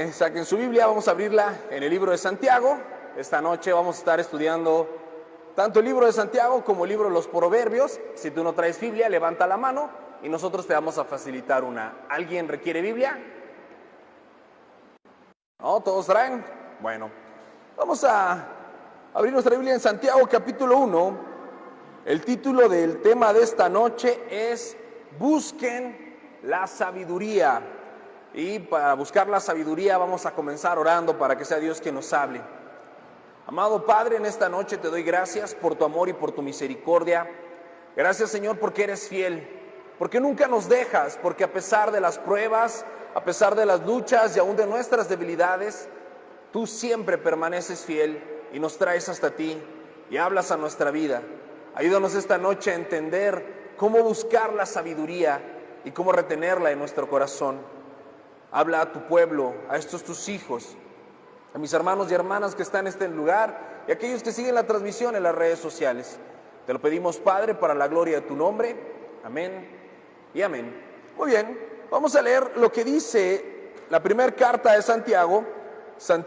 Saquen su Biblia, vamos a abrirla en el libro de Santiago. Esta noche vamos a estar estudiando tanto el libro de Santiago como el libro de los Proverbios. Si tú no traes Biblia, levanta la mano y nosotros te vamos a facilitar una. ¿Alguien requiere Biblia? ¿No? ¿Todos traen? Bueno, vamos a abrir nuestra Biblia en Santiago capítulo 1. El título del tema de esta noche es Busquen la sabiduría. Y para buscar la sabiduría vamos a comenzar orando para que sea Dios quien nos hable. Amado Padre, en esta noche te doy gracias por tu amor y por tu misericordia. Gracias, Señor, porque eres fiel, porque nunca nos dejas, porque a pesar de las pruebas, a pesar de las luchas y aún de nuestras debilidades, tú siempre permaneces fiel y nos traes hasta ti y hablas a nuestra vida. Ayúdanos esta noche a entender cómo buscar la sabiduría y cómo retenerla en nuestro corazón. Habla a tu pueblo, a estos tus hijos, a mis hermanos y hermanas que están en este lugar y a aquellos que siguen la transmisión en las redes sociales. Te lo pedimos, Padre, para la gloria de tu nombre. Amén y amén. Muy bien, vamos a leer lo que dice la primera carta de Santiago. La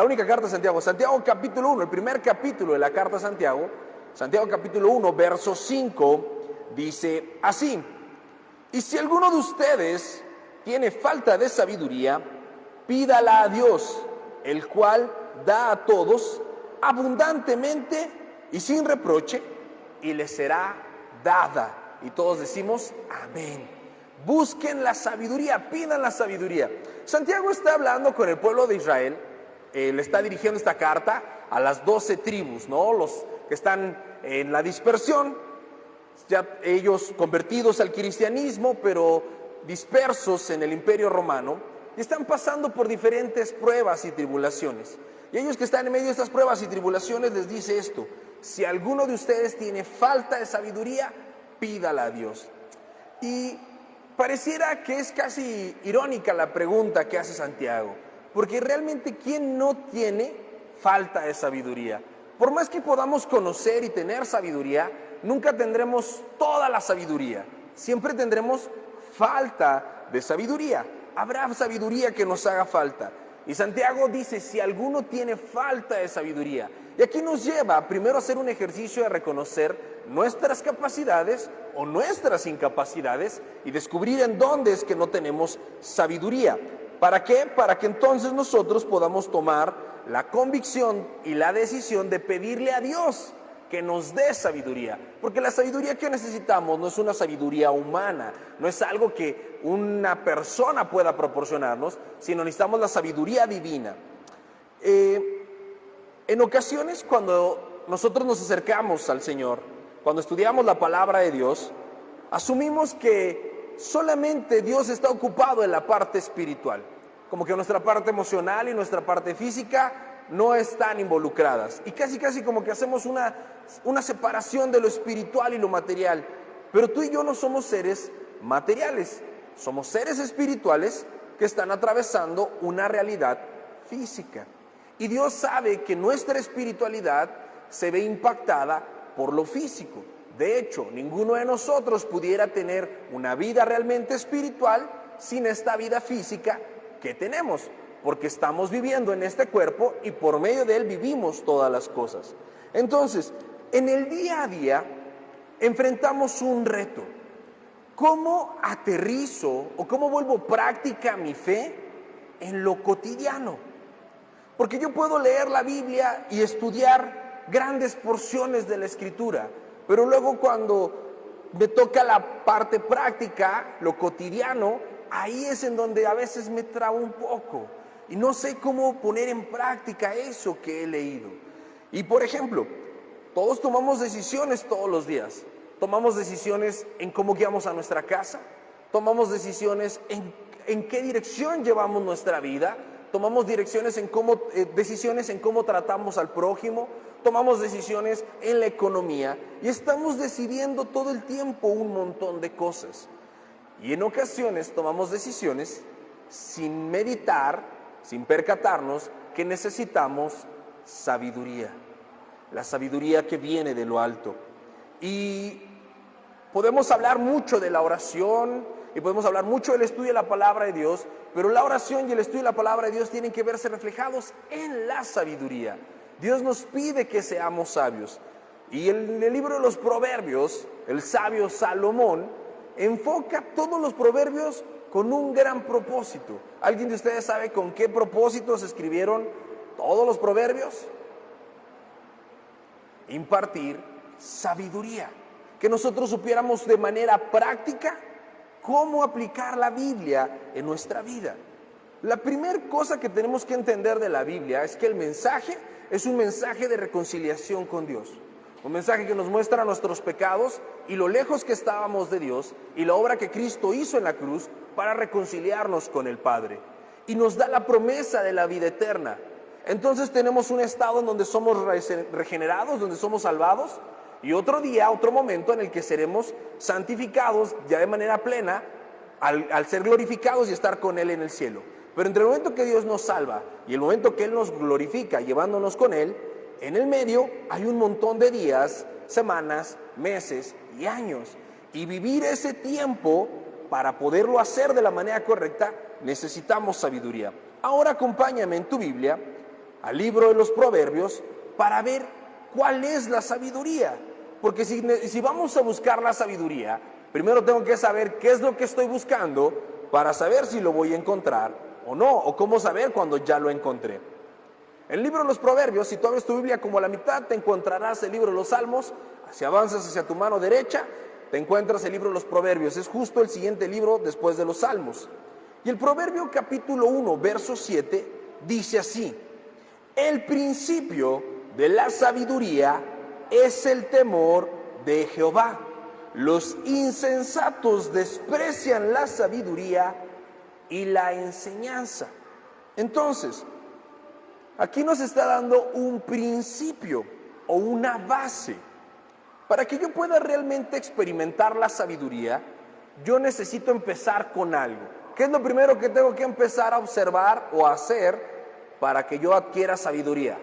única carta de Santiago. Santiago capítulo 1, el primer capítulo de la carta de Santiago. Santiago capítulo 1, verso 5, dice así: y si alguno de ustedes tiene falta de sabiduría, pídala a Dios, el cual da a todos abundantemente y sin reproche, y le será dada. Y todos decimos amén. Busquen la sabiduría, pidan la sabiduría. Santiago está hablando con el pueblo de Israel. Le está dirigiendo esta carta a las 12 tribus, ¿no? Los que están en la dispersión, ya ellos convertidos al cristianismo, pero dispersos en el imperio romano, y están pasando por diferentes pruebas y tribulaciones. Y ellos que están en medio de estas pruebas y tribulaciones les dice esto: si alguno de ustedes tiene falta de sabiduría, pídala a Dios. Y pareciera que es casi irónica la pregunta que hace Santiago, porque realmente ¿quién no tiene falta de sabiduría? Por más que podamos conocer y tener sabiduría, nunca tendremos toda la sabiduría. Siempre tendremos falta de sabiduría. Habrá sabiduría que nos haga falta. Y Santiago dice, si alguno tiene falta de sabiduría. Y aquí nos lleva primero a hacer un ejercicio de reconocer nuestras capacidades o nuestras incapacidades y descubrir en dónde es que no tenemos sabiduría. ¿Para qué? Para que entonces nosotros podamos tomar la convicción y la decisión de pedirle a Dios que nos dé sabiduría, porque la sabiduría que necesitamos no es una sabiduría humana, no es algo que una persona pueda proporcionarnos, sino necesitamos la sabiduría divina. En ocasiones cuando nosotros nos acercamos al Señor, cuando estudiamos la palabra de Dios, asumimos que solamente Dios está ocupado en la parte espiritual, como que nuestra parte emocional y nuestra parte física no están involucradas. Y casi como que hacemos una separación de lo espiritual y lo material. Pero tú y yo no somos seres materiales, somos seres espirituales que están atravesando una realidad física. Y Dios sabe que nuestra espiritualidad se ve impactada por lo físico. De hecho, ninguno de nosotros pudiera tener una vida realmente espiritual sin esta vida física que tenemos, porque estamos viviendo en este cuerpo y por medio de él vivimos todas las cosas. Entonces, en el día a día enfrentamos un reto. ¿Cómo aterrizo o cómo vuelvo práctica mi fe en lo cotidiano? Porque yo puedo leer la Biblia y estudiar grandes porciones de la Escritura, pero luego cuando me toca la parte práctica, lo cotidiano, ahí es en donde a veces me trabo un poco y no sé cómo poner en práctica eso que he leído. Y por ejemplo, todos tomamos decisiones todos los días. Tomamos decisiones en cómo guiamos a nuestra casa, tomamos decisiones en qué dirección llevamos nuestra vida, tomamos decisiones en cómo tratamos al prójimo, tomamos decisiones en la economía y estamos decidiendo todo el tiempo un montón de cosas. Y en ocasiones tomamos decisiones sin meditar, sin percatarnos que necesitamos sabiduría, la sabiduría que viene de lo alto. Y Podemos hablar mucho de la oración y podemos hablar mucho del estudio de la palabra de Dios, pero la oración y el estudio de la palabra de Dios tienen que verse reflejados en la sabiduría. Dios nos pide que seamos sabios. Y en el libro de los Proverbios, el sabio Salomón enfoca todos los proverbios con un gran propósito. ¿Alguien de ustedes sabe con qué propósito se escribieron todos los proverbios? Impartir sabiduría. Que nosotros supiéramos de manera práctica cómo aplicar la Biblia en nuestra vida. La primera cosa que tenemos que entender de la Biblia es que el mensaje es un mensaje de reconciliación con Dios. Un mensaje que nos muestra nuestros pecados y lo lejos que estábamos de Dios y la obra que Cristo hizo en la cruz para reconciliarnos con el Padre. Y nos da la promesa de la vida eterna. Entonces tenemos un estado en donde somos regenerados, donde somos salvados, y otro día, otro momento en el que seremos santificados ya de manera plena al ser glorificados y estar con Él en el cielo. Pero entre el momento que Dios nos salva y el momento que Él nos glorifica llevándonos con Él, en el medio hay un montón de días, semanas, meses y años. Y vivir ese tiempo para poderlo hacer de la manera correcta, necesitamos sabiduría. Ahora acompáñame en tu Biblia al libro de los Proverbios para ver cuál es la sabiduría. Porque si vamos a buscar la sabiduría, primero tengo que saber qué es lo que estoy buscando para saber si lo voy a encontrar o no, o cómo saber cuando ya lo encontré. En el libro de los Proverbios, si tú abres tu Biblia como a la mitad, te encontrarás el libro de los Salmos. Si avanzas hacia tu mano derecha, te encuentras el libro de los Proverbios. Es justo el siguiente libro después de los Salmos. Y el Proverbio capítulo 1, verso 7, dice así: el principio de la sabiduría es el temor de Jehová. Los insensatos desprecian la sabiduría y la enseñanza. Entonces, aquí nos está dando un principio o una base. Para que yo pueda realmente experimentar la sabiduría, yo necesito empezar con algo. ¿Qué es lo primero que tengo que empezar a observar o a hacer para que yo adquiera sabiduría?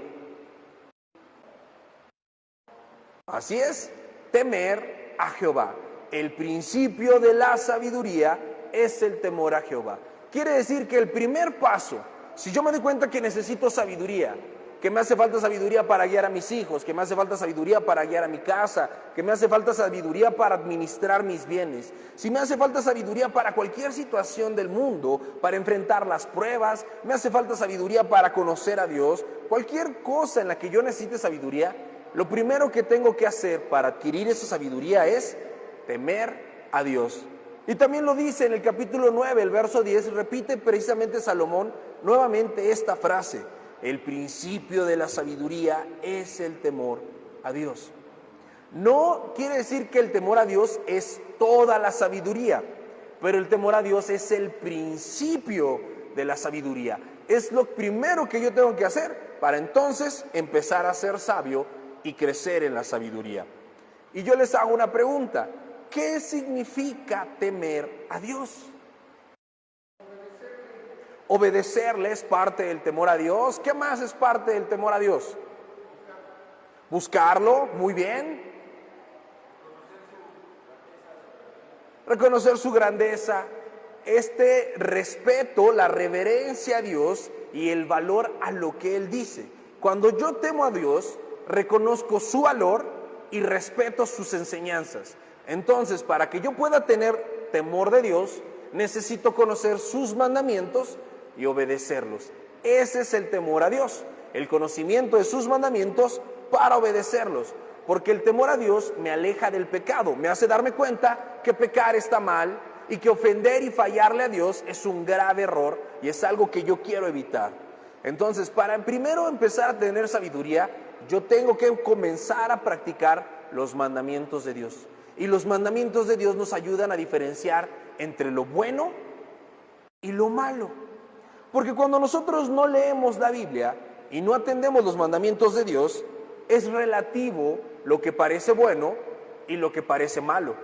Así es, temer a Jehová. El principio de la sabiduría es el temor a Jehová. Quiere decir que el primer paso, si yo me doy cuenta que necesito sabiduría, que me hace falta sabiduría para guiar a mis hijos, que me hace falta sabiduría para guiar a mi casa, que me hace falta sabiduría para administrar mis bienes, si me hace falta sabiduría para cualquier situación del mundo, para enfrentar las pruebas, me hace falta sabiduría para conocer a Dios, cualquier cosa en la que yo necesite sabiduría, lo primero que tengo que hacer para adquirir esa sabiduría es temer a Dios. Y también lo dice en el capítulo 9, el verso 10, repite precisamente Salomón nuevamente esta frase: el principio de la sabiduría es el temor a Dios. No quiere decir que el temor a Dios es toda la sabiduría, pero el temor a Dios es el principio de la sabiduría. Es lo primero que yo tengo que hacer para entonces empezar a ser sabio y crecer en la sabiduría. Y yo les hago una pregunta: ¿qué significa temer a Dios? Obedecerle es parte del temor a Dios. ¿Qué más es parte del temor a Dios? Buscarlo, muy bien. Reconocer su grandeza. Este respeto, la reverencia a Dios y el valor a lo que Él dice. Cuando yo temo a Dios, reconozco su valor y respeto sus enseñanzas. Entonces, para que yo pueda tener temor de Dios, necesito conocer sus mandamientos y obedecerlos. Ese es el temor a Dios, el conocimiento de sus mandamientos para obedecerlos. Porque el temor a Dios me aleja del pecado, me hace darme cuenta que pecar está mal y que ofender y fallarle a Dios es un grave error y es algo que yo quiero evitar. Entonces, para primero empezar a tener sabiduría, yo tengo que comenzar a practicar los mandamientos de Dios. Y los mandamientos de Dios nos ayudan a diferenciar entre lo bueno y lo malo. Porque cuando nosotros no leemos la Biblia y no atendemos los mandamientos de Dios, es relativo lo que parece bueno y lo que parece malo.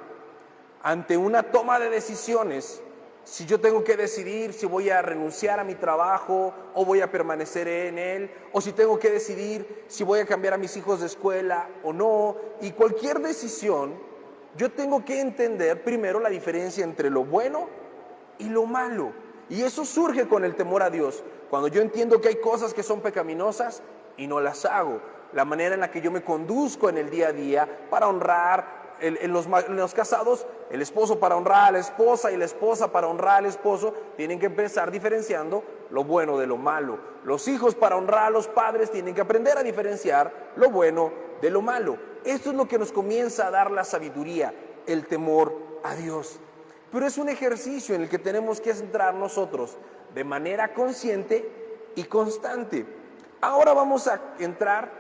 Ante una toma de decisiones, si yo tengo que decidir si voy a renunciar a mi trabajo o voy a permanecer en él, o si tengo que decidir si voy a cambiar a mis hijos de escuela o no, y cualquier decisión yo tengo que entender primero la diferencia entre lo bueno y lo malo. Y eso surge con el temor a Dios. Cuando yo entiendo que hay cosas que son pecaminosas y no las hago. La manera en la que yo me conduzco en el día a día para honrar en los casados, el esposo para honrar a la esposa y la esposa para honrar al esposo, tienen que empezar diferenciando lo bueno de lo malo. Los hijos para honrar a los padres tienen que aprender a diferenciar lo bueno de lo malo. Esto es lo que nos comienza a dar la sabiduría, el temor a Dios. Pero es un ejercicio en el que tenemos que entrar nosotros de manera consciente y constante. Ahora vamos a entrar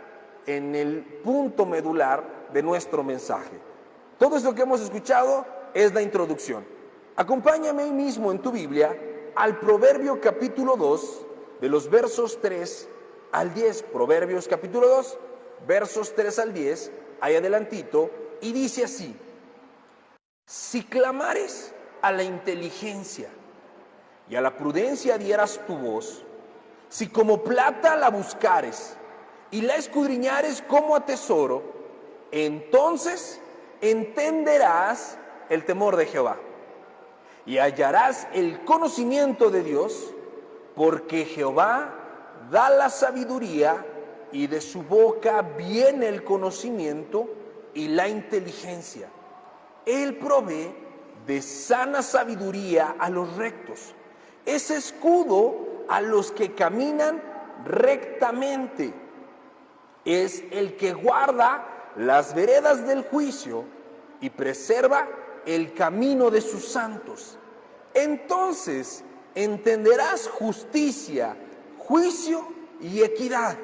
en el punto medular de nuestro mensaje. Todo esto que hemos escuchado es la introducción. Acompáñame ahí mismo en tu Biblia al Proverbio capítulo 2, de los versos 3 al 10. Proverbios capítulo 2, versos 3 al 10, ahí adelantito, y dice así: si clamares a la inteligencia y a la prudencia dieras tu voz, si como plata la buscares y la escudriñares como a tesoro, entonces entenderás el temor de Jehová y hallarás el conocimiento de Dios, porque Jehová da la sabiduría y de su boca viene el conocimiento y la inteligencia. Él provee de sana sabiduría a los rectos, es escudo a los que caminan rectamente, es el que guarda las veredas del juicio y preserva el camino de sus santos. Entonces entenderás justicia, juicio y equidad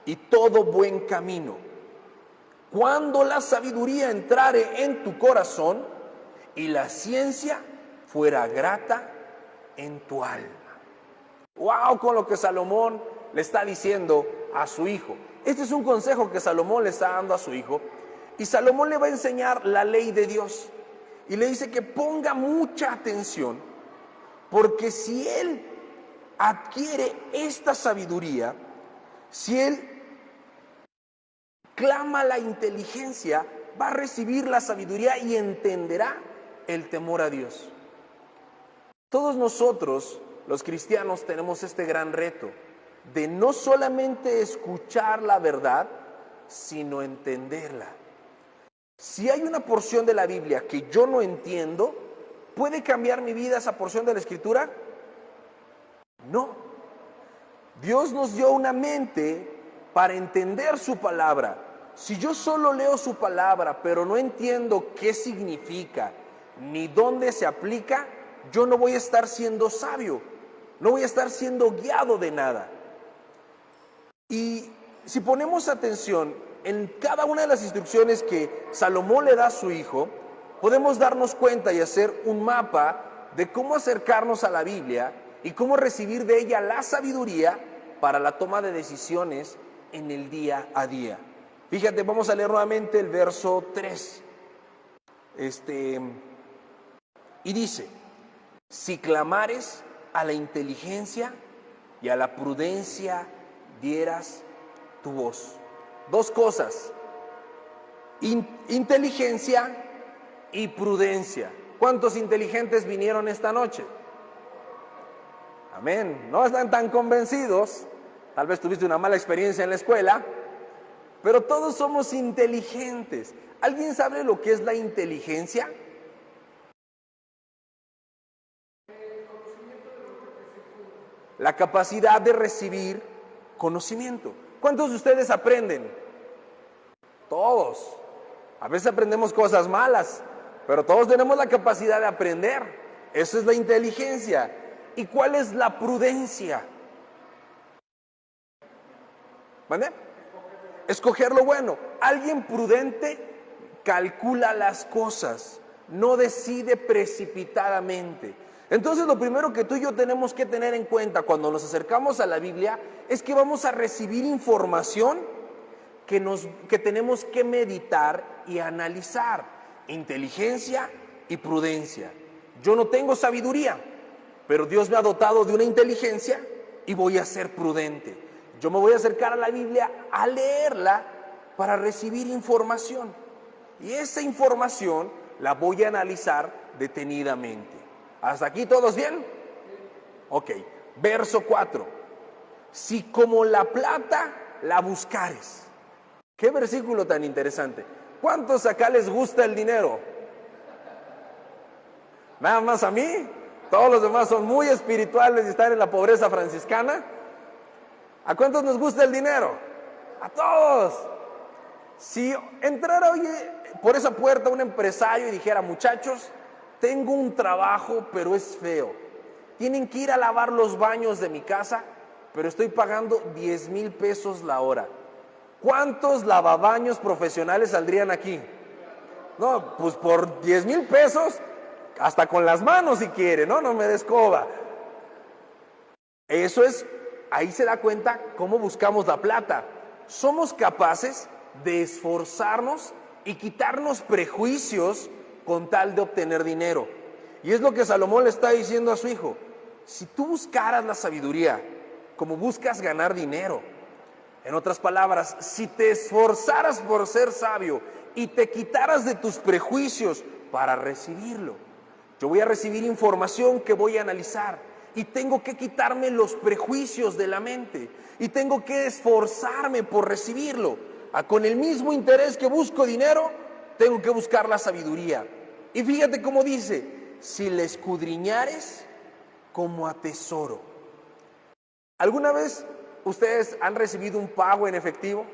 y todo buen camino. Cuando la sabiduría entrare en tu corazón y la ciencia fuera grata en tu alma. ¡Wow! Con lo que Salomón le está diciendo a su hijo. Este es un consejo que Salomón le está dando a su hijo. Y Salomón le va a enseñar la ley de Dios. Y le dice que ponga mucha atención, porque si él adquiere esta sabiduría, si él clama la inteligencia, va a recibir la sabiduría y entenderá el temor a Dios. Todos nosotros, los cristianos, tenemos este gran reto de no solamente escuchar la verdad, sino entenderla. Si hay una porción de la Biblia que yo no entiendo, ¿puede cambiar mi vida esa porción de la Escritura? No. Dios nos dio una mente para entender su palabra. Si yo solo leo su palabra, pero no entiendo qué significa, ni dónde se aplica, yo no voy a estar siendo sabio, no voy a estar siendo guiado de nada. Y si ponemos atención en cada una de las instrucciones que Salomón le da a su hijo, podemos darnos cuenta y hacer un mapa de cómo acercarnos a la Biblia y cómo recibir de ella la sabiduría para la toma de decisiones en el día a día. Fíjate, vamos a leer nuevamente el verso 3. Y dice: si clamares a la inteligencia y a la prudencia dieras tu voz. Dos cosas: inteligencia y prudencia. ¿Cuántos inteligentes vinieron esta noche? Amén. No están tan convencidos. Tal vez tuviste una mala experiencia en la escuela, pero todos somos inteligentes. ¿Alguien sabe lo que es la inteligencia? La capacidad de recibir conocimiento. ¿Cuántos de ustedes aprenden? Todos. A veces aprendemos cosas malas, pero todos tenemos la capacidad de aprender. Eso es la inteligencia. ¿Y cuál es la prudencia? ¿Vale? Escoger lo bueno. Alguien prudente calcula las cosas, no decide precipitadamente. Entonces lo primero que tú y yo tenemos que tener en cuenta cuando nos acercamos a la Biblia es que vamos a recibir información que tenemos que meditar y analizar. Inteligencia y prudencia. Yo no tengo sabiduría, pero Dios me ha dotado de una inteligencia y voy a ser prudente. Yo me voy a acercar a la Biblia a leerla para recibir información. Y esa información la voy a analizar detenidamente. ¿Hasta aquí todos bien? Ok, verso 4. Si como la plata la buscares. Qué versículo tan interesante. ¿Cuántos acá les gusta el dinero? Nada más a mí. Todos los demás son muy espirituales y están en la pobreza franciscana. ¿A cuántos nos gusta el dinero? A todos. Si entrara hoy por esa puerta un empresario y dijera, muchachos, tengo un trabajo, pero es feo. Tienen que ir a lavar los baños de mi casa, pero estoy pagando 10,000 pesos la hora. ¿Cuántos lavabaños profesionales saldrían aquí? No, pues por 10,000 pesos, hasta con las manos si quiere, no me des coba. Eso es, ahí se da cuenta cómo buscamos la plata. Somos capaces de esforzarnos y quitarnos prejuicios con tal de obtener dinero. Y es lo que Salomón le está diciendo a su hijo. Si tú buscaras la sabiduría como buscas ganar dinero, en otras palabras, si te esforzaras por ser sabio y te quitaras de tus prejuicios para recibirlo, yo voy a recibir información que voy a analizar y tengo que quitarme los prejuicios de la mente y tengo que esforzarme por recibirlo. Con el mismo interés que busco dinero, tengo que buscar la sabiduría. Y fíjate cómo dice, si le escudriñares como a tesoro. ¿Alguna vez ustedes han recibido un pago en efectivo?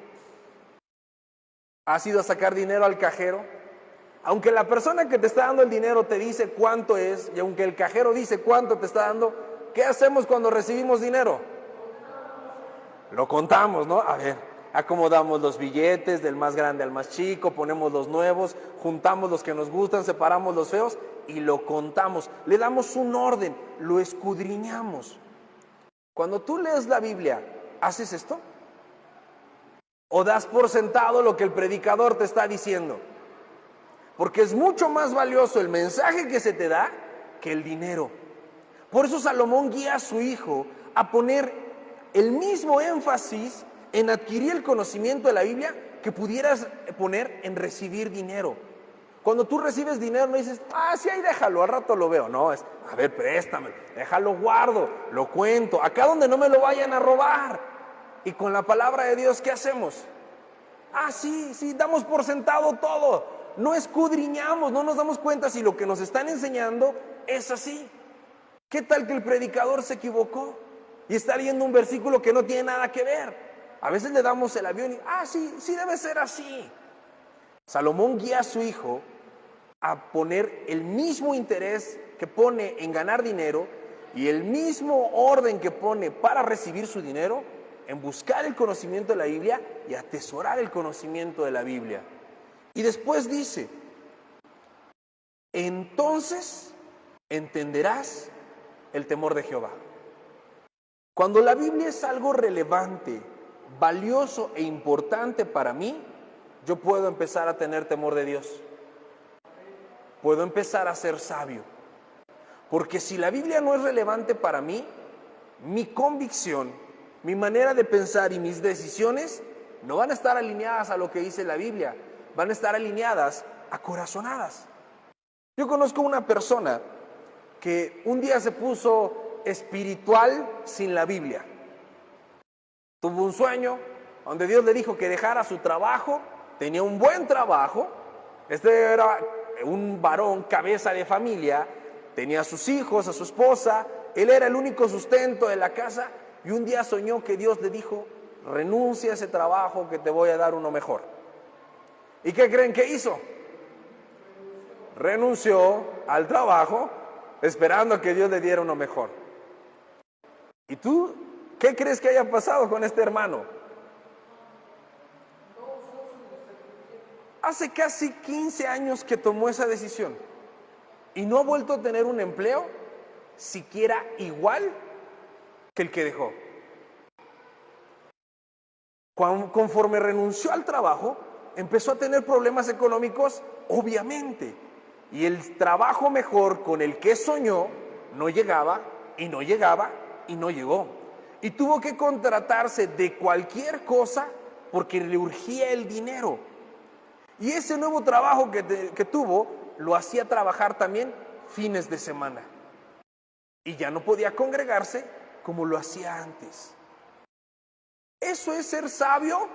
¿Has ido a sacar dinero al cajero? Aunque la persona que te está dando el dinero te dice cuánto es, y aunque el cajero dice cuánto te está dando, ¿qué hacemos cuando recibimos dinero? Lo contamos, ¿no? A ver, acomodamos los billetes del más grande al más chico, ponemos los nuevos, juntamos los que nos gustan, separamos los feos y lo contamos. Le damos un orden, lo escudriñamos. Cuando tú lees la Biblia, ¿haces esto? ¿O das por sentado lo que el predicador te está diciendo? Porque es mucho más valioso el mensaje que se te da que el dinero. Por eso Salomón guía a su hijo a poner el mismo énfasis en adquirir el conocimiento de la Biblia que pudieras poner en recibir dinero. Cuando tú recibes dinero no dices, sí, ahí déjalo, al rato lo veo. No, es, a ver, préstame, déjalo, guardo, lo cuento, acá donde no me lo vayan a robar. Y con la palabra de Dios, ¿qué hacemos? Sí, damos por sentado todo. No escudriñamos, no nos damos cuenta si lo que nos están enseñando es así. ¿Qué tal que el predicador se equivocó y está leyendo un versículo que no tiene nada que ver? A veces le damos el avión y, sí debe ser así. Salomón guía a su hijo a poner el mismo interés que pone en ganar dinero y el mismo orden que pone para recibir su dinero en buscar el conocimiento de la Biblia y atesorar el conocimiento de la Biblia. Y después dice, entonces entenderás el temor de Jehová. Cuando la Biblia es algo relevante, valioso e importante para mí, yo puedo empezar a tener temor de Dios. Puedo empezar a ser sabio. Porque si la Biblia no es relevante para mí, mi convicción, mi manera de pensar y mis decisiones no van a estar alineadas a lo que dice la Biblia, van a estar alineadas a corazonadas. Yo conozco una persona que un día se puso espiritual sin la Biblia. Tuvo un sueño donde Dios le dijo que dejara su trabajo, tenía un buen trabajo, era un varón, cabeza de familia, tenía a sus hijos, a su esposa, él era el único sustento de la casa y un día soñó que Dios le dijo, renuncia a ese trabajo que te voy a dar uno mejor. ¿Y qué creen que hizo? Renunció al trabajo esperando que Dios le diera uno mejor. ¿Y tú qué crees que haya pasado con este hermano? Hace casi 15 años que tomó esa decisión y no ha vuelto a tener un empleo siquiera igual que el que dejó. Conforme renunció al trabajo, empezó a tener problemas económicos, obviamente, y el trabajo mejor con el que soñó no llegaba y no llegaba y no llegó. Y tuvo que contratarse de cualquier cosa porque le urgía el dinero. Y ese nuevo trabajo que tuvo, lo hacía trabajar también fines de semana. Y ya no podía congregarse como lo hacía antes. ¿Eso es ser sabio?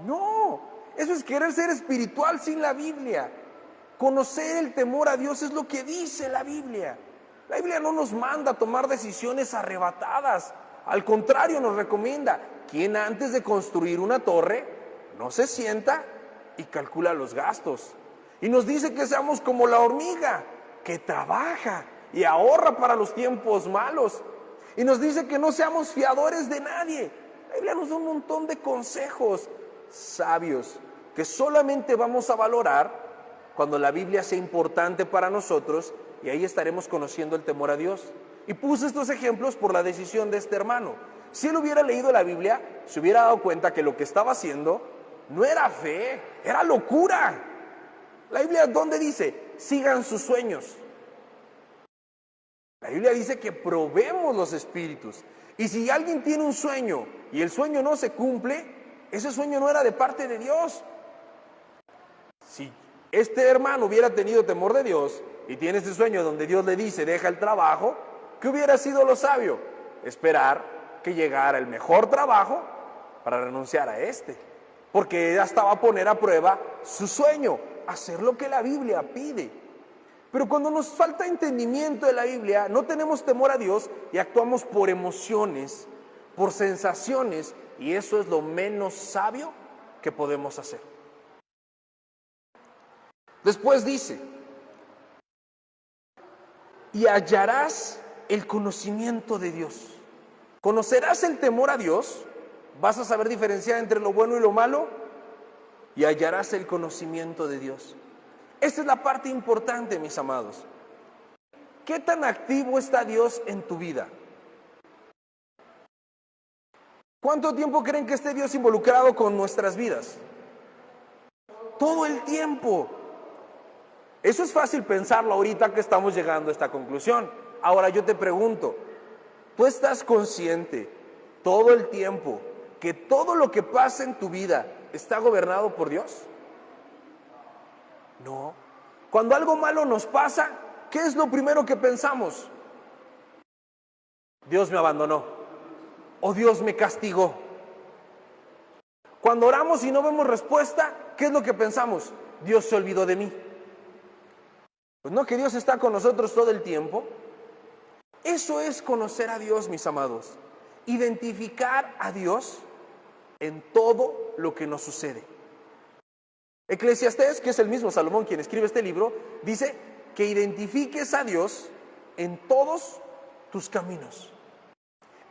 No, eso es querer ser espiritual sin la Biblia. Conocer el temor a Dios es lo que dice la Biblia. La Biblia no nos manda a tomar decisiones arrebatadas. Al contrario, nos recomienda quien antes de construir una torre no se sienta y calcula los gastos. Y nos dice que seamos como la hormiga, que trabaja y ahorra para los tiempos malos. Y nos dice que no seamos fiadores de nadie. La Biblia nos da un montón de consejos sabios que solamente vamos a valorar cuando la Biblia sea importante para nosotros, y ahí estaremos conociendo el temor a Dios. Y puse estos ejemplos por la decisión de este hermano. Si él hubiera leído la Biblia, se hubiera dado cuenta que lo que estaba haciendo no era fe, era locura. La Biblia, ¿dónde dice? Sigan sus sueños. La Biblia dice que probemos los espíritus. Y si alguien tiene un sueño y el sueño no se cumple, ese sueño no era de parte de Dios. Si este hermano hubiera tenido temor de Dios y tiene ese sueño donde Dios le dice, deja el trabajo, ¿qué hubiera sido lo sabio? Esperar que llegara el mejor trabajo para renunciar a este. Porque ya estaba a poner a prueba su sueño, hacer lo que la Biblia pide. Pero cuando nos falta entendimiento de la Biblia, no tenemos temor a Dios y actuamos por emociones, por sensaciones, y eso es lo menos sabio que podemos hacer. Después dice, y hallarás el conocimiento de Dios. Conocerás el temor a Dios, vas a saber diferenciar entre lo bueno y lo malo, y hallarás el conocimiento de Dios. Esta es la parte importante, mis amados. ¿Qué tan activo está Dios en tu vida? ¿Cuánto tiempo creen que esté Dios involucrado con nuestras vidas? Todo el tiempo. Eso es fácil pensarlo ahorita que estamos llegando a esta conclusión. Ahora yo te pregunto, ¿tú estás consciente todo el tiempo que todo lo que pasa en tu vida está gobernado por Dios? No. Cuando algo malo nos pasa, ¿qué es lo primero que pensamos? Dios me abandonó o Dios me castigó. Cuando oramos y no vemos respuesta, ¿qué es lo que pensamos? Dios se olvidó de mí. Pues no, que Dios está con nosotros todo el tiempo. Eso es conocer a Dios, mis amados. Identificar a Dios en todo lo que nos sucede. Eclesiastés, que es el mismo Salomón quien escribe este libro, dice que identifiques a Dios en todos tus caminos.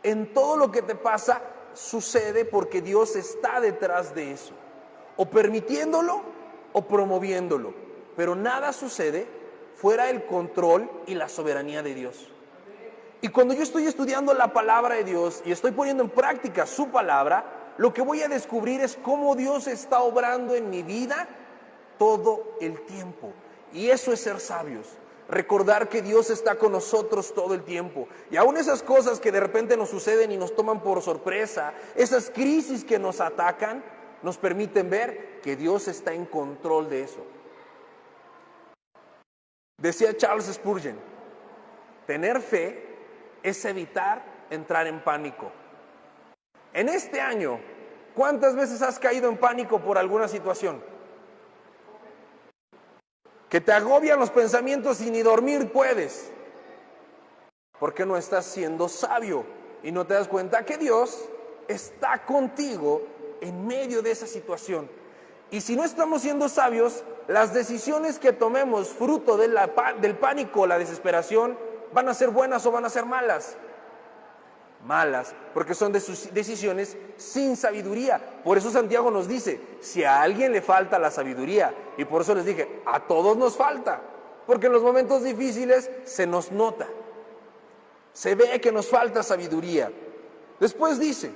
En todo lo que te pasa sucede porque Dios está detrás de eso, o permitiéndolo o promoviéndolo, pero nada sucede fuera del control y la soberanía de Dios. Y cuando yo estoy estudiando la palabra de Dios y estoy poniendo en práctica su palabra, lo que voy a descubrir es cómo Dios está obrando en mi vida todo el tiempo. Y eso es ser sabios. Recordar que Dios está con nosotros todo el tiempo. Y aún esas cosas que de repente nos suceden y nos toman por sorpresa, esas crisis que nos atacan, nos permiten ver que Dios está en control de eso. Decía Charles Spurgeon, tener fe es evitar entrar en pánico. En este año, ¿cuántas veces has caído en pánico por alguna situación? Que te agobian los pensamientos y ni dormir puedes. ¿Por qué no estás siendo sabio y no te das cuenta que Dios está contigo en medio de esa situación? Y si no estamos siendo sabios, las decisiones que tomemos fruto del pánico o la desesperación van a ser buenas o van a ser malas. Malas, porque son decisiones sin sabiduría. Por eso Santiago nos dice, si a alguien le falta la sabiduría, y por eso les dije, a todos nos falta, porque en los momentos difíciles se nos nota, se ve que nos falta sabiduría. Después dice,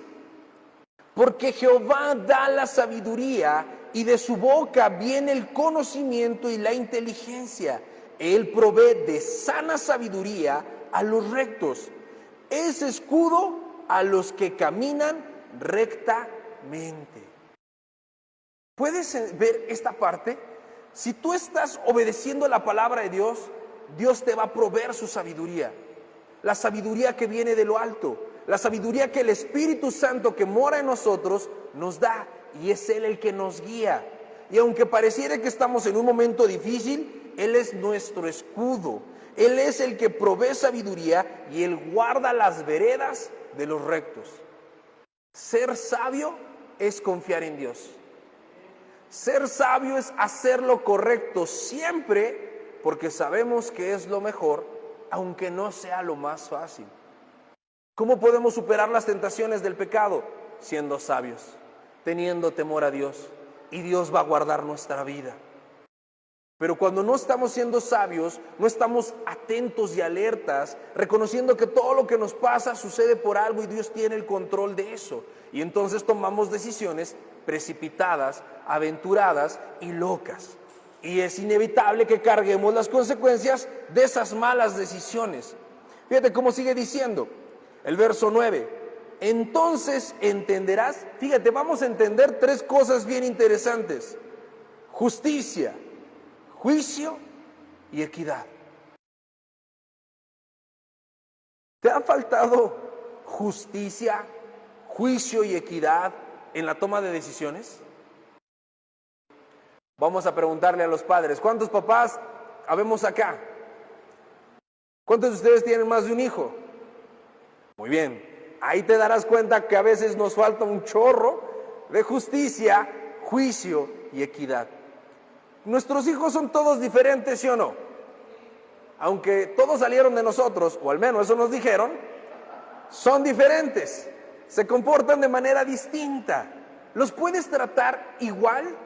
porque Jehová da la sabiduría y de su boca viene el conocimiento y la inteligencia. Él provee de sana sabiduría a los rectos. Es escudo a los que caminan rectamente. ¿Puedes ver esta parte? Si tú estás obedeciendo la palabra de Dios, Dios te va a proveer su sabiduría. La sabiduría que viene de lo alto, la sabiduría que el Espíritu Santo que mora en nosotros nos da, y es Él el que nos guía. Y aunque pareciera que estamos en un momento difícil, Él es nuestro escudo. Él es el que provee sabiduría y Él guarda las veredas de los rectos. Ser sabio es confiar en Dios. Ser sabio es hacer lo correcto siempre, porque sabemos que es lo mejor, aunque no sea lo más fácil. ¿Cómo podemos superar las tentaciones del pecado? Siendo sabios, teniendo temor a Dios, y Dios va a guardar nuestra vida. Pero cuando no estamos siendo sabios, no estamos atentos y alertas, reconociendo que todo lo que nos pasa sucede por algo y Dios tiene el control de eso. Y entonces tomamos decisiones precipitadas, aventuradas y locas. Y es inevitable que carguemos las consecuencias de esas malas decisiones. Fíjate cómo sigue diciendo el verso 9. Entonces entenderás, fíjate, vamos a entender tres cosas bien interesantes: justicia, juicio y equidad. ¿Te ha faltado justicia, juicio y equidad en la toma de decisiones? Vamos a preguntarle a los padres, ¿cuántos papás habemos acá? ¿Cuántos de ustedes tienen más de un hijo? Muy bien, ahí te darás cuenta que a veces nos falta un chorro de justicia, juicio y equidad. Nuestros hijos son todos diferentes, ¿sí o no? Aunque todos salieron de nosotros, o al menos eso nos dijeron, son diferentes, se comportan de manera distinta. ¿Los puedes tratar igual?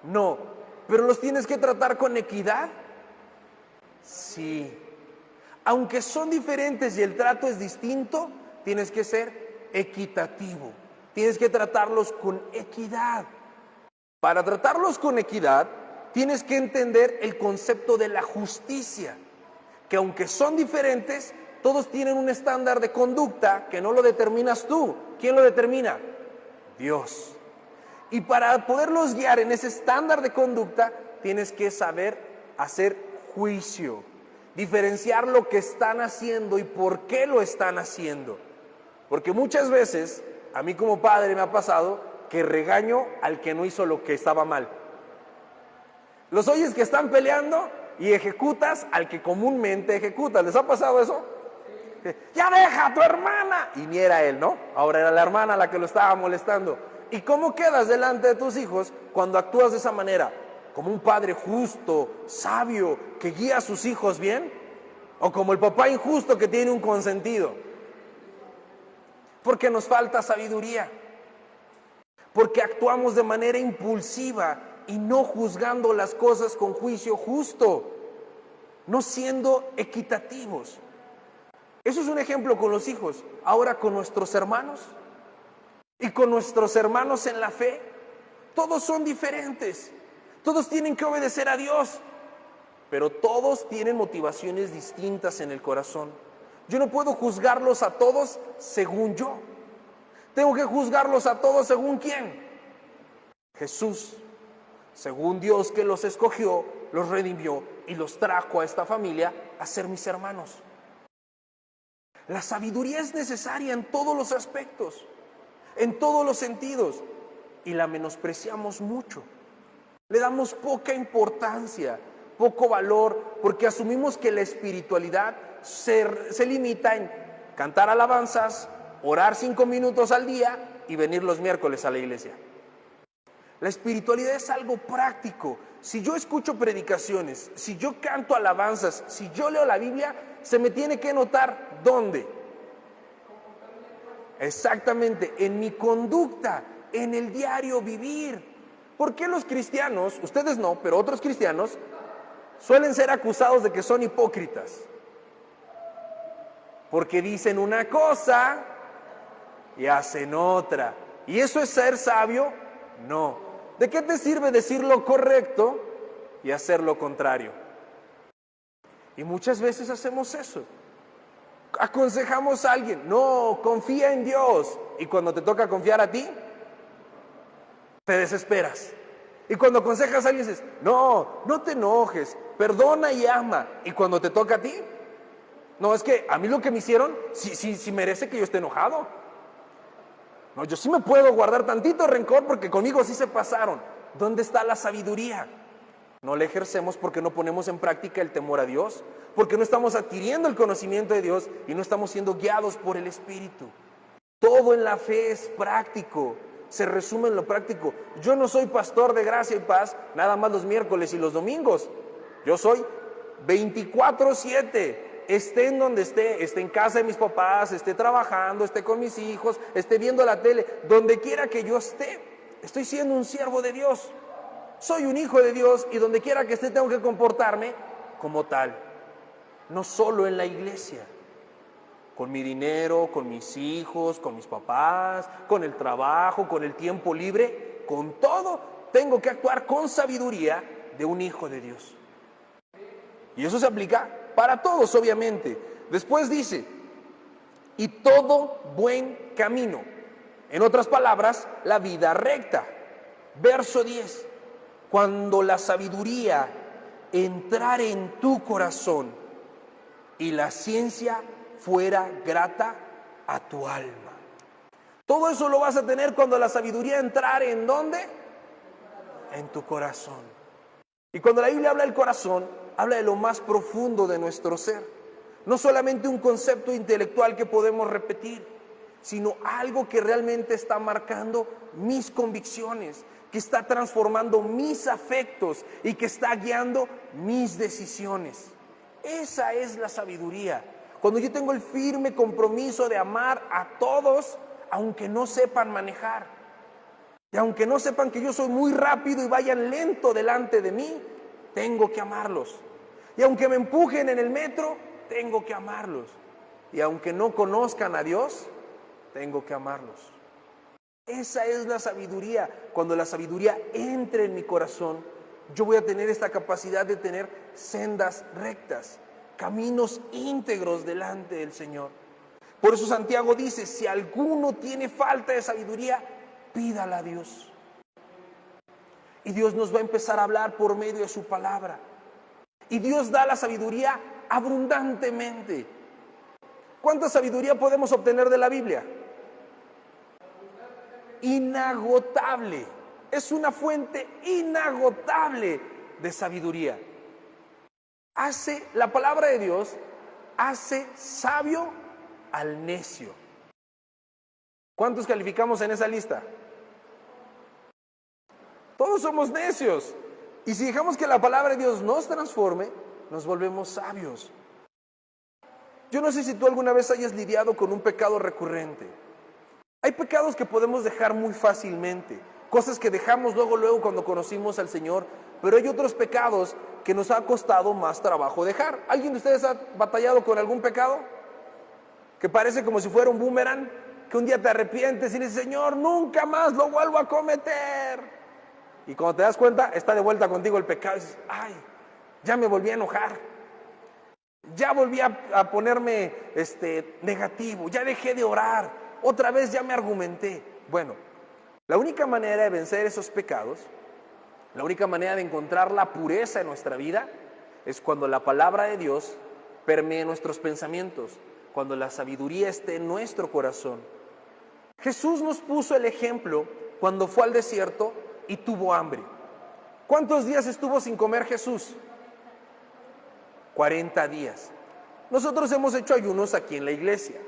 No, pero ¿los tienes que tratar con equidad? Sí. Aunque son diferentes y el trato es distinto, tienes que ser equitativo, tienes que tratarlos con equidad. Para tratarlos con equidad, tienes que entender el concepto de la justicia, que aunque son diferentes, todos tienen un estándar de conducta que no lo determinas tú. ¿Quién lo determina? Dios. Y para poderlos guiar en ese estándar de conducta, tienes que saber hacer juicio, diferenciar lo que están haciendo y por qué lo están haciendo. Porque muchas veces, a mí como padre me ha pasado que regaño al que no hizo lo que estaba mal. Los oyes que están peleando y ejecutas al que comúnmente ejecutas. ¿Les ha pasado eso? Ya deja a tu hermana. Y ni era él, ¿no? Ahora era la hermana la que lo estaba molestando. ¿Y cómo quedas delante de tus hijos cuando actúas de esa manera? ¿Como un padre justo, sabio, que guía a sus hijos bien? ¿O como el papá injusto que tiene un consentido? Porque nos falta sabiduría. Porque actuamos de manera impulsiva y no juzgando las cosas con juicio justo, no siendo equitativos. Eso es un ejemplo con los hijos. Ahora con nuestros hermanos y con nuestros hermanos en la fe, todos son diferentes, todos tienen que obedecer a Dios, pero todos tienen motivaciones distintas en el corazón. Yo no puedo juzgarlos a todos según yo. Tengo que juzgarlos a todos según ¿quién? Jesús. Según Dios que los escogió, los redimió y los trajo a esta familia a ser mis hermanos. La sabiduría es necesaria en todos los aspectos, en todos los sentidos, y la menospreciamos mucho. Le damos poca importancia, poco valor, porque asumimos que la espiritualidad se limita en cantar alabanzas, orar 5 minutos al día y venir los miércoles a la iglesia. La espiritualidad es algo práctico. Si yo escucho predicaciones, si yo canto alabanzas, si yo leo la Biblia, se me tiene que notar ¿dónde? Exactamente, en mi conducta, en el diario vivir. ¿Por qué los cristianos, ustedes no, pero otros cristianos, suelen ser acusados de que son hipócritas? Porque dicen una cosa y hacen otra. ¿Y eso es ser sabio? No. ¿De qué te sirve decir lo correcto y hacer lo contrario? Y muchas veces hacemos eso. Aconsejamos a alguien, no, confía en Dios. Y cuando te toca confiar a ti, te desesperas. Y cuando aconsejas a alguien dices, no, no te enojes, perdona y ama. Y cuando te toca a ti, no, es que a mí lo que me hicieron, sí merece que yo esté enojado. No, yo sí me puedo guardar tantito rencor porque conmigo sí se pasaron. ¿Dónde está la sabiduría? No la ejercemos porque no ponemos en práctica el temor a Dios, porque no estamos adquiriendo el conocimiento de Dios y no estamos siendo guiados por el Espíritu. Todo en la fe es práctico, se resume en lo práctico. Yo no soy pastor de gracia y paz nada más los miércoles y los domingos. Yo soy 24/7. Esté en donde esté en casa de mis papás, esté trabajando, esté con mis hijos, esté viendo la tele, donde quiera que yo esté, estoy siendo un siervo de Dios. Soy un hijo de Dios y donde quiera que esté tengo que comportarme como tal. No solo en la iglesia, con mi dinero, con mis hijos, con mis papás, con el trabajo, con el tiempo libre, con todo tengo que actuar con sabiduría de un hijo de Dios. Y eso se aplica para todos, obviamente. Después dice, y todo buen camino. En otras palabras, la vida recta. Verso 10. Cuando la sabiduría entrare en tu corazón y la ciencia fuera grata a tu alma. Todo eso lo vas a tener cuando la sabiduría entrare ¿en dónde? En tu corazón. Y cuando la Biblia habla del corazón, habla de lo más profundo de nuestro ser. No solamente un concepto intelectual que podemos repetir, sino algo que realmente está marcando mis convicciones, que está transformando mis afectos y que está guiando mis decisiones. Esa es la sabiduría. Cuando yo tengo el firme compromiso de amar a todos, aunque no sepan manejar, y aunque no sepan que yo soy muy rápido y vayan lento delante de mí, tengo que amarlos. Y aunque me empujen en el metro, tengo que amarlos. Y aunque no conozcan a Dios, tengo que amarlos. Esa es la sabiduría. Cuando la sabiduría entre en mi corazón, yo voy a tener esta capacidad de tener sendas rectas, caminos íntegros delante del Señor. Por eso Santiago dice, si alguno tiene falta de sabiduría, pídala a Dios. Y Dios nos va a empezar a hablar por medio de su palabra. Y Dios da la sabiduría abundantemente. ¿Cuánta sabiduría podemos obtener de la Biblia? Inagotable. Es una fuente inagotable de sabiduría. La palabra de Dios hace sabio al necio. ¿Cuántos calificamos en esa lista? Todos somos necios. Y si dejamos que la palabra de Dios nos transforme, nos volvemos sabios. Yo no sé si tú alguna vez hayas lidiado con un pecado recurrente. Hay pecados que podemos dejar muy fácilmente, cosas que dejamos luego cuando conocimos al Señor, pero hay otros pecados que nos ha costado más trabajo dejar. ¿Alguien de ustedes ha batallado con algún pecado? Que parece como si fuera un boomerang, que un día te arrepientes y le dices, Señor, nunca más lo vuelvo a cometer. Y cuando te das cuenta, está de vuelta contigo el pecado y dices, ay, ya me volví a enojar. Ya volví a ponerme negativo, ya dejé de orar, otra vez ya me argumenté. Bueno, la única manera de vencer esos pecados, la única manera de encontrar la pureza en nuestra vida, es cuando la palabra de Dios permee nuestros pensamientos, cuando la sabiduría esté en nuestro corazón. Jesús nos puso el ejemplo cuando fue al desierto y tuvo hambre. ¿Cuántos días estuvo sin comer Jesús? 40 días. Nosotros hemos hecho ayunos aquí en la iglesia.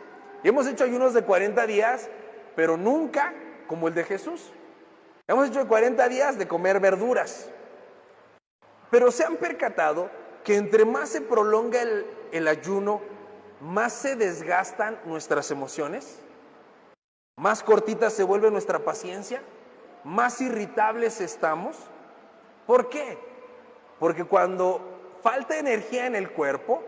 Y hemos hecho ayunos de 40 días, pero nunca como el de Jesús. Hemos hecho 40 días de comer verduras. Pero ¿se han percatado que entre más se prolonga el ayuno, más se desgastan nuestras emociones? ¿Más cortita se vuelve nuestra paciencia? ¿Más irritables estamos? ¿Por qué? Porque cuando falta energía en el cuerpo,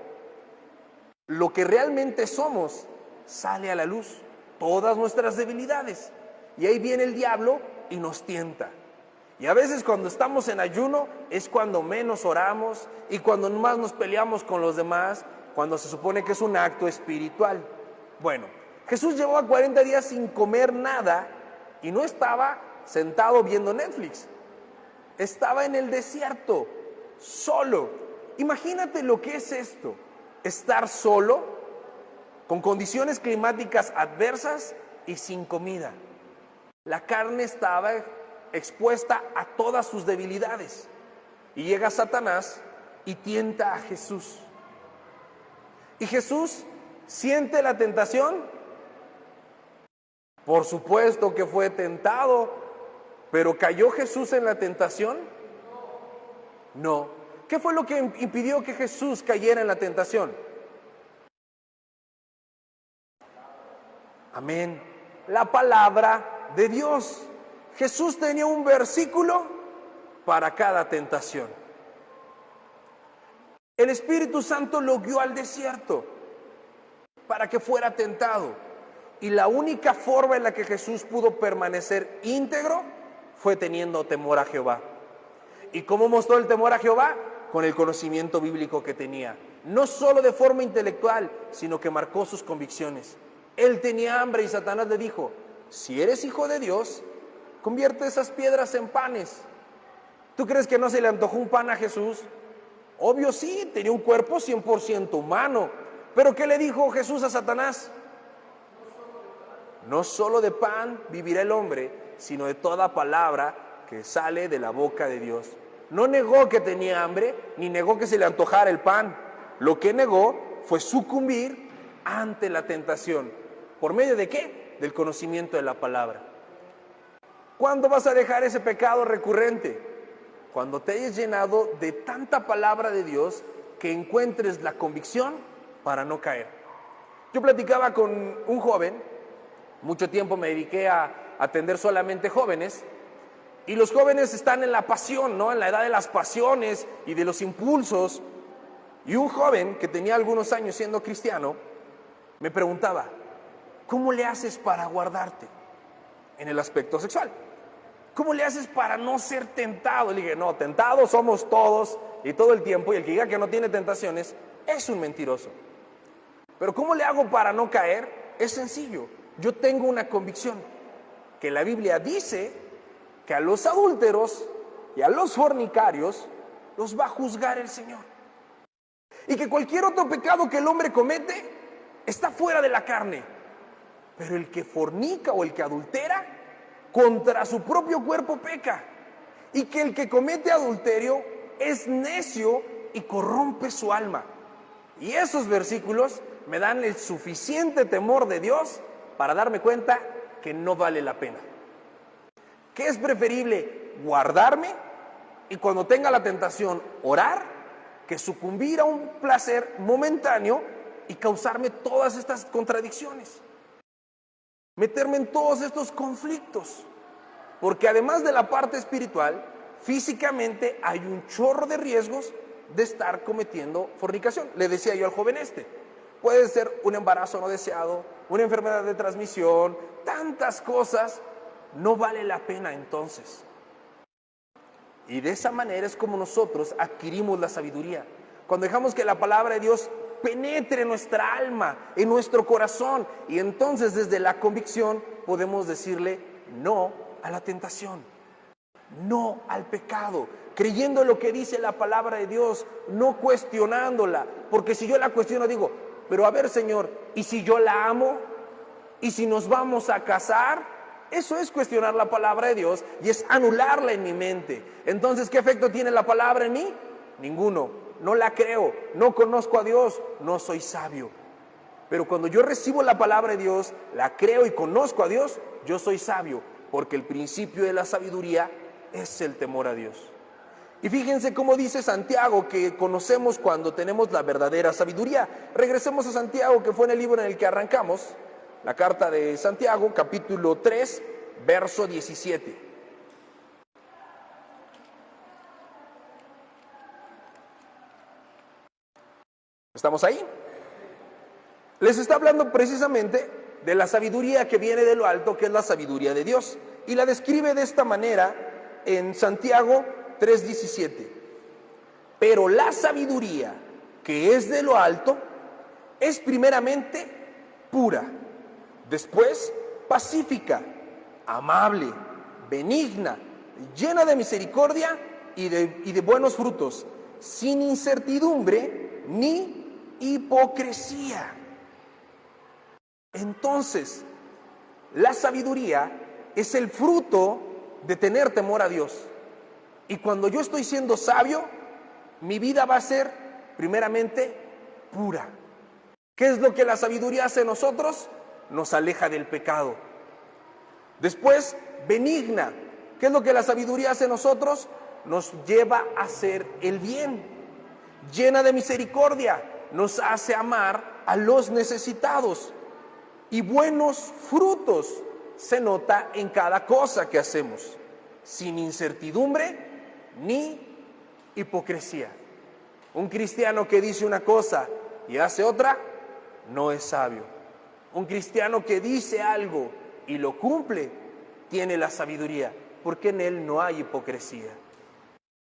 lo que realmente somos sale a la luz, todas nuestras debilidades. Y ahí viene el diablo y nos tienta. Y a veces cuando estamos en ayuno es cuando menos oramos y cuando más nos peleamos con los demás, cuando se supone que es un acto espiritual. Bueno, Jesús llevaba 40 días sin comer nada y no estaba sentado viendo Netflix. Estaba en el desierto, solo. Imagínate lo que es esto, estar solo, con condiciones climáticas adversas y sin comida. La carne estaba expuesta a todas sus debilidades. Y llega Satanás y tienta a Jesús. ¿Y Jesús siente la tentación? Por supuesto que fue tentado, pero ¿cayó Jesús en la tentación? No. ¿Qué fue lo que impidió que Jesús cayera en la tentación? Amén. La palabra de Dios. Jesús tenía un versículo para cada tentación. El Espíritu Santo lo guió al desierto para que fuera tentado. Y la única forma en la que Jesús pudo permanecer íntegro fue teniendo temor a Jehová. ¿Y cómo mostró el temor a Jehová? Con el conocimiento bíblico que tenía. No solo de forma intelectual, sino que marcó sus convicciones. Él tenía hambre y Satanás le dijo: si eres hijo de Dios, convierte esas piedras en panes. ¿Tú crees que no se le antojó un pan a Jesús? Obvio sí, tenía un cuerpo 100% humano. ¿Pero qué le dijo Jesús a Satanás? No solo de pan vivirá el hombre, sino de toda palabra que sale de la boca de Dios. No negó que tenía hambre, ni negó que se le antojara el pan. Lo que negó fue sucumbir ante la tentación. ¿Por medio de qué? Del conocimiento de la palabra. ¿Cuándo vas a dejar ese pecado recurrente? Cuando te hayas llenado de tanta palabra de Dios que encuentres la convicción para no caer. Yo platicaba con un joven, mucho tiempo me dediqué a atender solamente jóvenes, y los jóvenes están en la pasión, ¿no? En la edad de las pasiones y de los impulsos. Y un joven que tenía algunos años siendo cristiano me preguntaba: ¿cómo le haces para guardarte en el aspecto sexual? ¿Cómo le haces para no ser tentado? Le dije: no, tentados somos todos y todo el tiempo, y el que diga que no tiene tentaciones es un mentiroso. Pero ¿cómo le hago para no caer? Es sencillo. Yo tengo una convicción, que la Biblia dice que a los adúlteros y a los fornicarios los va a juzgar el Señor. Y que cualquier otro pecado que el hombre comete está fuera de la carne. Pero el que fornica o el que adultera, contra su propio cuerpo peca. Y que el que comete adulterio es necio y corrompe su alma. Y esos versículos me dan el suficiente temor de Dios para darme cuenta que no vale la pena. ¿Qué es preferible? Guardarme y cuando tenga la tentación orar, que sucumbir a un placer momentáneo y causarme todas estas contradicciones. Meterme en todos estos conflictos. Porque además de la parte espiritual, físicamente hay un chorro de riesgos de estar cometiendo fornicación. Le decía yo al joven puede ser un embarazo no deseado, una enfermedad de transmisión, tantas cosas. No vale la pena entonces. Y de esa manera es como nosotros adquirimos la sabiduría. Cuando dejamos que la palabra de Dios penetre en nuestra alma, en nuestro corazón, y entonces desde la convicción podemos decirle no a la tentación, no al pecado, creyendo lo que dice la palabra de Dios, no cuestionándola, porque si yo la cuestiono digo, pero a ver, Señor, ¿y si yo la amo? ¿Y si nos vamos a casar? Eso es cuestionar la palabra de Dios y es anularla en mi mente. Entonces, ¿qué efecto tiene la palabra en mí? Ninguno. No la creo, no conozco a Dios, no soy sabio. Pero cuando yo recibo la palabra de Dios, la creo y conozco a Dios, yo soy sabio, porque el principio de la sabiduría es el temor a Dios. Y fíjense cómo dice Santiago que conocemos cuando tenemos la verdadera sabiduría. Regresemos a Santiago, que fue en el libro en el que arrancamos, la carta de Santiago, capítulo 3, verso 17. ¿Estamos ahí? Les está hablando precisamente de la sabiduría que viene de lo alto, que es la sabiduría de Dios. Y la describe de esta manera en Santiago 3:17. Pero la sabiduría que es de lo alto es primeramente pura, después pacífica, amable, benigna, llena de misericordia y de buenos frutos, sin incertidumbre ni hipocresía. Entonces, la sabiduría es el fruto de tener temor a Dios. Y cuando yo estoy siendo sabio, mi vida va a ser primeramente pura. ¿Qué es lo que la sabiduría hace en nosotros? Nos aleja del pecado. Después, benigna. ¿Qué es lo que la sabiduría hace en nosotros? Nos lleva a hacer el bien. Llena de misericordia, nos hace amar a los necesitados. Y buenos frutos se nota en cada cosa que hacemos, sin incertidumbre ni hipocresía. Un cristiano que dice una cosa y hace otra, no es sabio. Un cristiano que dice algo y lo cumple, tiene la sabiduría, porque en él no hay hipocresía.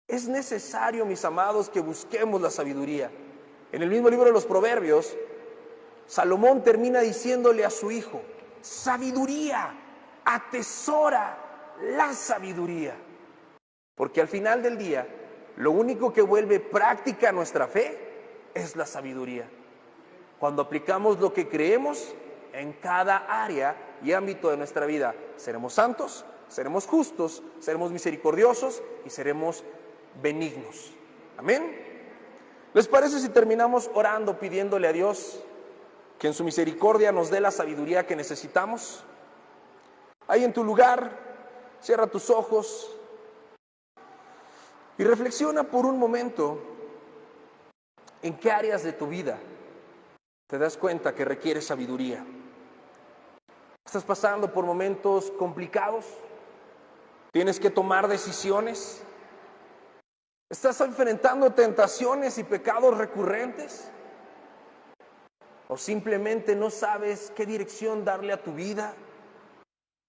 Es necesario, mis amados, que busquemos la sabiduría. En el mismo libro de los Proverbios, Salomón termina diciéndole a su hijo: sabiduría, atesora la sabiduría. Porque al final del día, lo único que vuelve práctica nuestra fe es la sabiduría. Cuando aplicamos lo que creemos en cada área y ámbito de nuestra vida, seremos santos, seremos justos, seremos misericordiosos y seremos benignos. Amén. ¿Les parece si terminamos orando, pidiéndole a Dios que en su misericordia nos dé la sabiduría que necesitamos? Ahí en tu lugar, cierra tus ojos y reflexiona por un momento en qué áreas de tu vida te das cuenta que requieres sabiduría. ¿Estás pasando por momentos complicados? ¿Tienes que tomar decisiones? ¿Estás enfrentando tentaciones y pecados recurrentes? ¿O simplemente no sabes qué dirección darle a tu vida?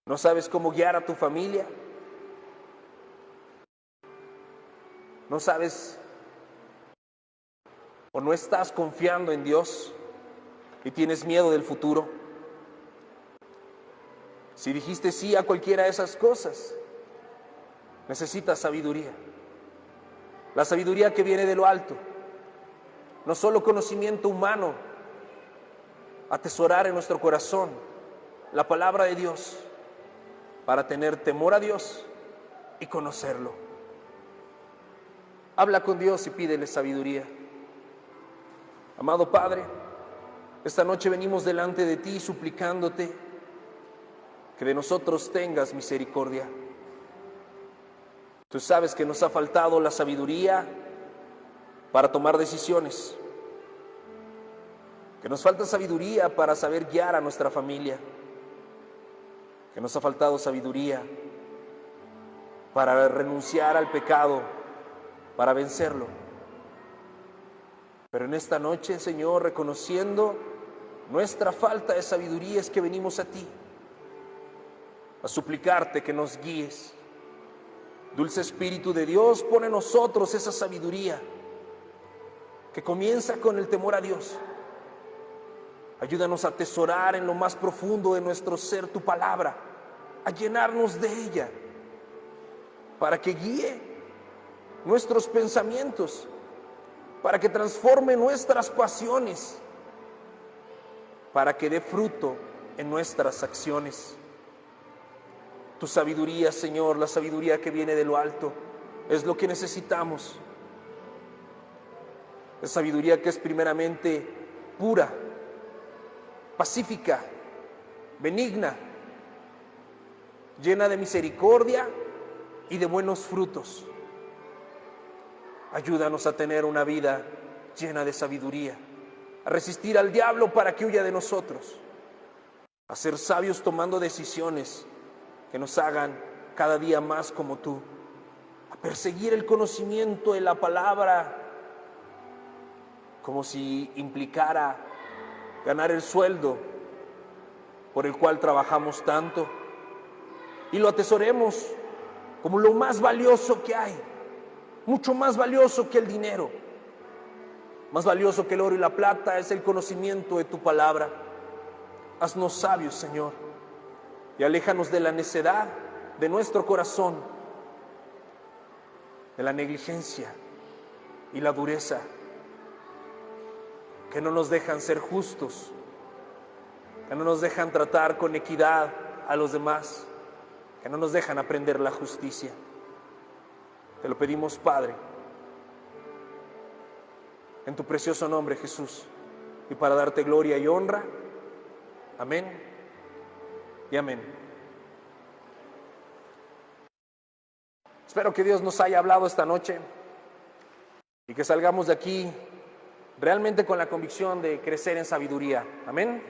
¿No sabes cómo guiar a tu familia? ¿No sabes o no estás confiando en Dios y tienes miedo del futuro? Si dijiste sí a cualquiera de esas cosas, necesitas sabiduría. La sabiduría que viene de lo alto, no solo conocimiento humano, atesorar en nuestro corazón la palabra de Dios para tener temor a Dios y conocerlo. Habla con Dios y pídele sabiduría. Amado Padre, esta noche venimos delante de ti suplicándote que de nosotros tengas misericordia. Tú sabes que nos ha faltado la sabiduría para tomar decisiones, que nos falta sabiduría para saber guiar a nuestra familia, que nos ha faltado sabiduría para renunciar al pecado, para vencerlo. Pero en esta noche, Señor, reconociendo nuestra falta de sabiduría, es que venimos a ti a suplicarte que nos guíes. Dulce Espíritu de Dios, pone en nosotros esa sabiduría que comienza con el temor a Dios. Ayúdanos a atesorar en lo más profundo de nuestro ser tu palabra, a llenarnos de ella, para que guíe nuestros pensamientos, para que transforme nuestras pasiones, para que dé fruto en nuestras acciones. Tu sabiduría, Señor, la sabiduría que viene de lo alto, es lo que necesitamos. La sabiduría que es primeramente pura, pacífica, benigna, llena de misericordia y de buenos frutos. Ayúdanos a tener una vida llena de sabiduría, a resistir al diablo para que huya de nosotros, a ser sabios tomando decisiones que nos hagan cada día más como tú, a perseguir el conocimiento de la palabra como si implicara ganar el sueldo por el cual trabajamos tanto, y lo atesoremos como lo más valioso que hay, mucho más valioso que el dinero, más valioso que el oro y la plata es el conocimiento de tu palabra. Haznos sabios, Señor, y aléjanos de la necedad de nuestro corazón, de la negligencia y la dureza, que no nos dejan ser justos, que no nos dejan tratar con equidad a los demás, que no nos dejan aprender la justicia. Te lo pedimos, Padre, en tu precioso nombre, Jesús, y para darte gloria y honra. Amén y amén. Espero que Dios nos haya hablado esta noche y que salgamos de aquí realmente con la convicción de crecer en sabiduría. Amén.